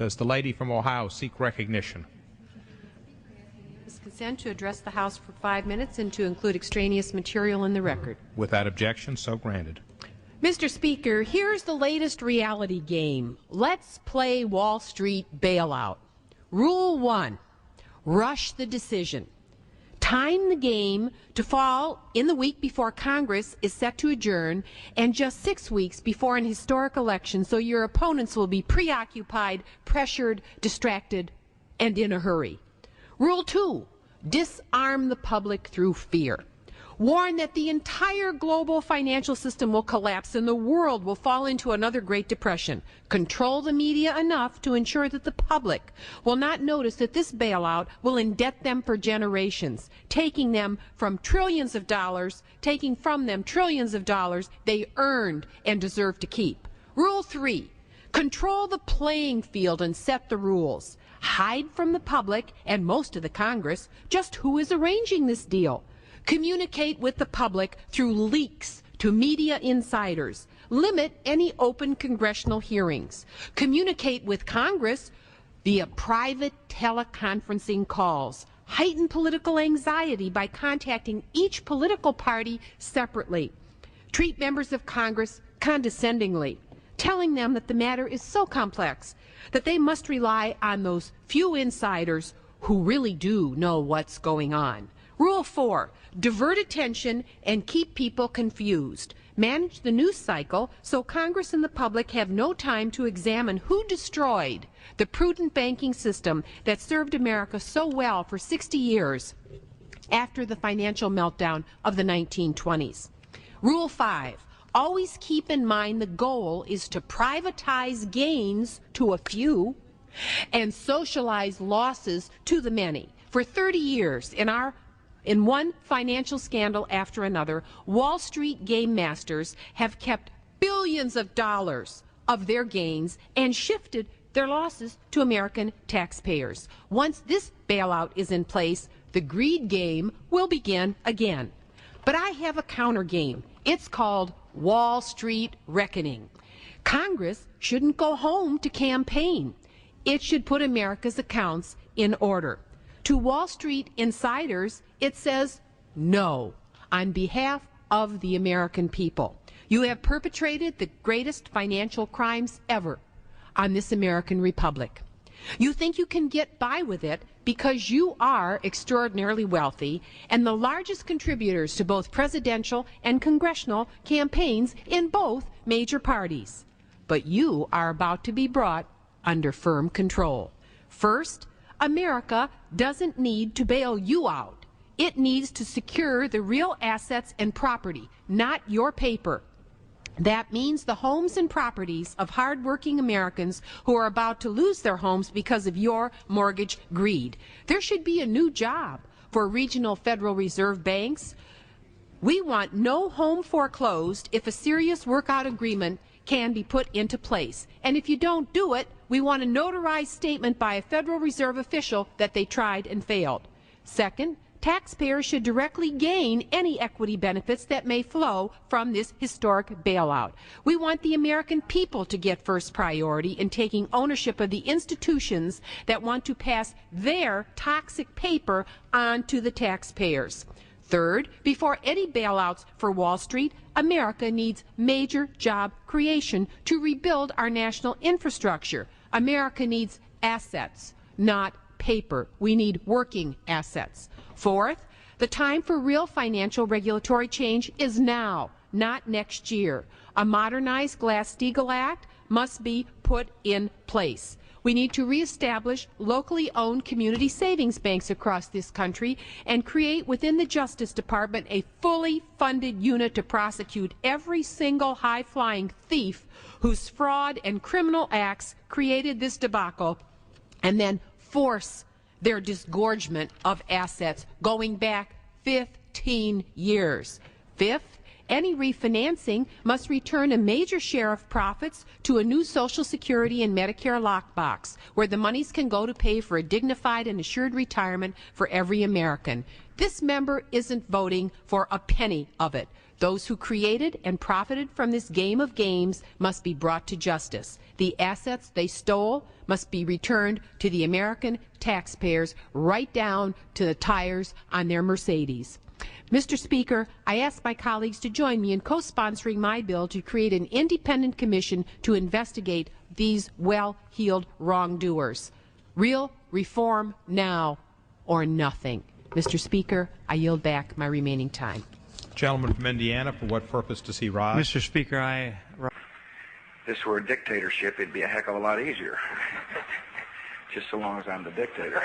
Does the lady from Ohio seek recognition? With consent to address the House for 5 minutes and to include extraneous material in the record. Without objection, so granted. Mr. Speaker, here's the latest reality game. Let's play Wall Street bailout. Rule 1, rush the decision. Time the game to fall in the week before Congress is set to adjourn and just 6 weeks before an historic election, so your opponents will be preoccupied, pressured, distracted, and in a hurry. Rule 2, disarm the public through fear. Warn that the entire global financial system will collapse and the world will fall into another Great Depression. Control the media enough to ensure that the public will not notice that this bailout will indebt them for generations, taking from them trillions of dollars they earned and deserve to keep. Rule 3, control the playing field and set the rules. Hide from the public and most of the Congress just who is arranging this deal. Communicate with the public through leaks to media insiders. Limit any open congressional hearings. Communicate with Congress via private teleconferencing calls. Heighten political anxiety by contacting each political party separately. Treat members of Congress condescendingly, telling them that the matter is so complex that they must rely on those few insiders who really do know what's going on. Rule 4, divert attention and keep people confused. Manage the news cycle so Congress and the public have no time to examine who destroyed the prudent banking system that served America so well for 60 years after the financial meltdown of the 1920s. Rule 5, always keep in mind the goal is to privatize gains to a few and socialize losses to the many. For 30 years, in one financial scandal after another, Wall Street game masters have kept billions of dollars of their gains and shifted their losses to American taxpayers. Once this bailout is in place, the greed game will begin again. But I have a counter game. It's called Wall Street reckoning. Congress shouldn't go home to campaign. It should put America's accounts in order. To Wall Street insiders, it says no on behalf of the American people. You have perpetrated the greatest financial crimes ever on this American republic. You think you can get by with it because you are extraordinarily wealthy and the largest contributors to both presidential and congressional campaigns in both major parties. But you are about to be brought under firm control. First, America doesn't need to bail you out. It needs to secure the real assets and property, not your paper. That means the homes and properties of hardworking Americans who are about to lose their homes because of your mortgage greed. There should be a new job for regional Federal Reserve banks. We want no home foreclosed if a serious workout agreement can be put into place. And if you don't do it, we want a notarized statement by a Federal Reserve official that they tried and failed. Second, taxpayers should directly gain any equity benefits that may flow from this historic bailout. We want the American people to get first priority in taking ownership of the institutions that want to pass their toxic paper on to the taxpayers. Third, before any bailouts for Wall Street, America needs major job creation to rebuild our national infrastructure. America needs assets, not paper. We need working assets. Fourth, the time for real financial regulatory change is now, not next year. A modernized Glass-Steagall Act must be put in place. We need to reestablish locally owned community savings banks across this country and create within the Justice Department a fully funded unit to prosecute every single high-flying thief whose fraud and criminal acts created this debacle, and then force their disgorgement of assets going back 15 years. Fifth, any refinancing must return a major share of profits to a new Social Security and Medicare lockbox, where the monies can go to pay for a dignified and assured retirement for every American. This member isn't voting for a penny of it. Those who created and profited from this game of games must be brought to justice. The assets they stole must be returned to the American taxpayers, right down to the tires on their Mercedes. Mr. Speaker, I ask my colleagues to join me in co-sponsoring my bill to create an independent commission to investigate these well-heeled wrongdoers. Real reform now or nothing. Mr. Speaker, I yield back my remaining time. Gentleman from Indiana, for what purpose does he rise? Mr. Speaker, If this were a dictatorship, it'd be a heck of a lot easier. Just so long as I'm the dictator.